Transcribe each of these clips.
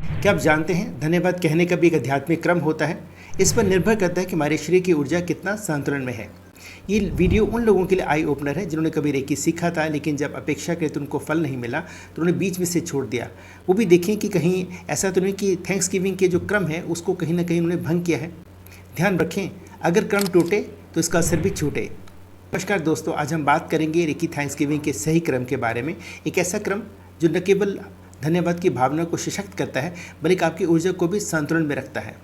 क्या आप जानते हैं धन्यवाद कहने का भी एक आध्यात्मिक क्रम होता है। इस पर निर्भर करता है कि हमारे शरीर की ऊर्जा कितना संतुलन में है। ये वीडियो उन लोगों के लिए आई ओपनर है जिन्होंने कभी रेकी सीखा था, लेकिन जब अपेक्षाकृत उनको फल नहीं मिला तो उन्होंने बीच में से छोड़ दिया। वो भी देखें कि कहीं ऐसा तो नहीं कि थैंक्स गिविंग के जो क्रम है उसको कहीं ना कहीं उन्होंने भंग किया है। ध्यान रखें, अगर क्रम टूटे तो इसका असर भी छूटे। नमस्कार दोस्तों, आज हम बात करेंगे रेकी थैंक्स गिविंग के सही क्रम के बारे में। एक ऐसा क्रम जो न केवल धन्यवाद की भावना को सशक्त करता है बल्कि आपकी ऊर्जा को भी संतुलन में रखता है।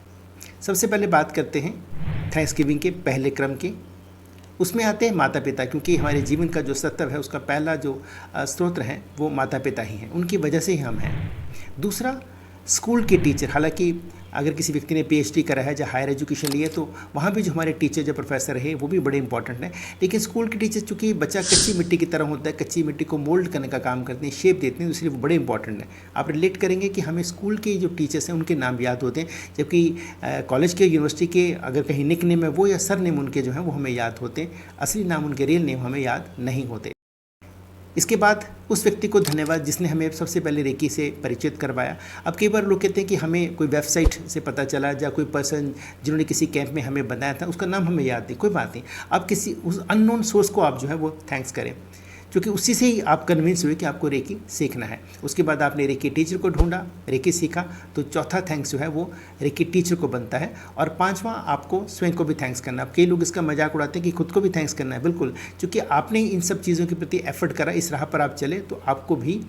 सबसे पहले बात करते हैं थैंक्स गिविंग के पहले क्रम की। उसमें आते हैं माता पिता, क्योंकि हमारे जीवन का जो सत्व है उसका पहला जो स्रोत है वो माता पिता ही हैं, उनकी वजह से ही हम हैं। दूसरा, स्कूल के टीचर। हालांकि अगर किसी व्यक्ति ने पीएचडी करा है या हायर एजुकेशन ली है तो वहाँ भी जो हमारे टीचर जो प्रोफेसर है वो भी बड़े इंपॉर्टेंट हैं। लेकिन स्कूल के टीचर चूँकि बच्चा कच्ची मिट्टी की तरह होता है, कच्ची मिट्टी को मोल्ड करने का काम करते हैं, शेप देते हैं, इसलिए वो बड़े इंपॉर्टेंट हैं। आप रिलेट करेंगे कि हमें स्कूल के जो टीचर्स हैं उनके नाम याद होते हैं, जबकि कॉलेज के यूनिवर्सिटी के अगर कहीं निक नेम है वो या सर नेम उनके जो हैं वो हमें याद होते हैं, असली नाम उनके रियल नेम हमें याद नहीं होते। इसके बाद उस व्यक्ति को धन्यवाद जिसने हमें सबसे पहले रेकी से परिचित करवाया। अब कई बार लोग कहते हैं कि हमें कोई वेबसाइट से पता चला या कोई पर्सन जिन्होंने किसी कैंप में हमें बताया था उसका नाम हमें याद नहीं, कोई बात नहीं। आप किसी उस अननोन सोर्स को आप जो है वो थैंक्स करें, क्योंकि उसी से ही आप कन्विंस हुए कि आपको रेकी सीखना है। उसके बाद आपने रेकी टीचर को ढूंढा, रेकी सीखा, तो चौथा थैंक्स जो है वो रेकी टीचर को बनता है। और पांचवा, आपको स्वयं को भी थैंक्स करना। अब कई लोग इसका मजाक उड़ाते हैं कि खुद को भी थैंक्स करना है। बिल्कुल, क्योंकि आपने इन सब चीज़ों के प्रति एफर्ट करा, इस राह पर आप चले, तो आपको भी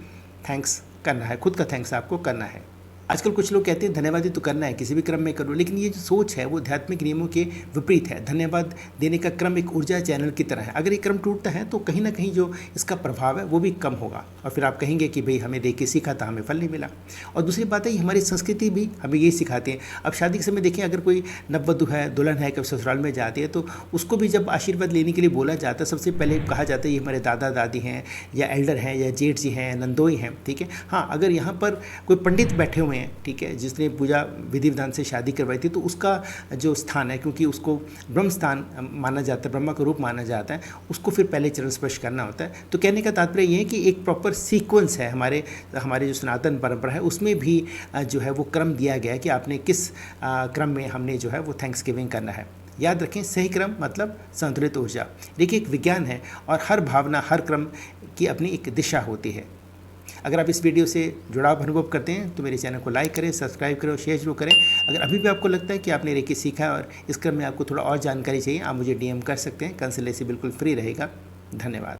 थैंक्स करना है, खुद का थैंक्स आपको करना है। आजकल कुछ लोग कहते हैं धन्यवाद ही तो करना है, किसी भी क्रम में करो, लेकिन ये जो सोच है वो आध्यात्मिक नियमों के विपरीत है। धन्यवाद देने का क्रम एक ऊर्जा चैनल की तरह है। अगर ये क्रम टूटता है तो कहीं ना कहीं जो इसका प्रभाव है वो भी कम होगा, और फिर आप कहेंगे कि भाई हमें रेकी सीखा था, हमें फल नहीं मिला। और दूसरी बात है, हमारी संस्कृति भी हमें यही सिखाती है। अब शादी के समय देखें, अगर कोई नववधु है, दुल्हन है, कभी ससुराल में जाती है तो उसको भी जब आशीर्वाद लेने के लिए बोला जाता है, सबसे पहले कहा जाता है ये हमारे दादा दादी हैं या एल्डर हैं या जेठ जी हैं, नंदोई हैं, ठीक है। हाँ, अगर यहाँ पर कोई पंडित बैठे हुए हैं, ठीक है, जिसने पूजा विधि विधान से शादी करवाई थी, तो उसका जो स्थान है, क्योंकि उसको ब्रह्म स्थान माना जाता है, ब्रह्मा का रूप माना जाता है, उसको फिर पहले चरण स्पर्श करना होता है। तो कहने का तात्पर्य ये है कि एक प्रॉपर सीक्वेंस है हमारे जो सनातन परंपरा है उसमें भी जो है वो क्रम दिया गया है कि आपने किस क्रम में हमने जो है वो थैंक्स गिविंग करना है। याद रखें, सही क्रम मतलब संतुलित ऊर्जा। देखिए, एक विज्ञान है और हर भावना, हर क्रम की अपनी एक दिशा होती है। अगर आप इस वीडियो से जुड़ाव अनुभव करते हैं तो मेरे चैनल को लाइक करें, सब्सक्राइब करें और शेयर जरूर करें। अगर अभी भी आपको लगता है कि आपने रेकी सीखा है और इस क्रम में आपको थोड़ा और जानकारी चाहिए, आप मुझे DM कर सकते हैं। कंसल्टेंसी बिल्कुल फ्री रहेगा। धन्यवाद।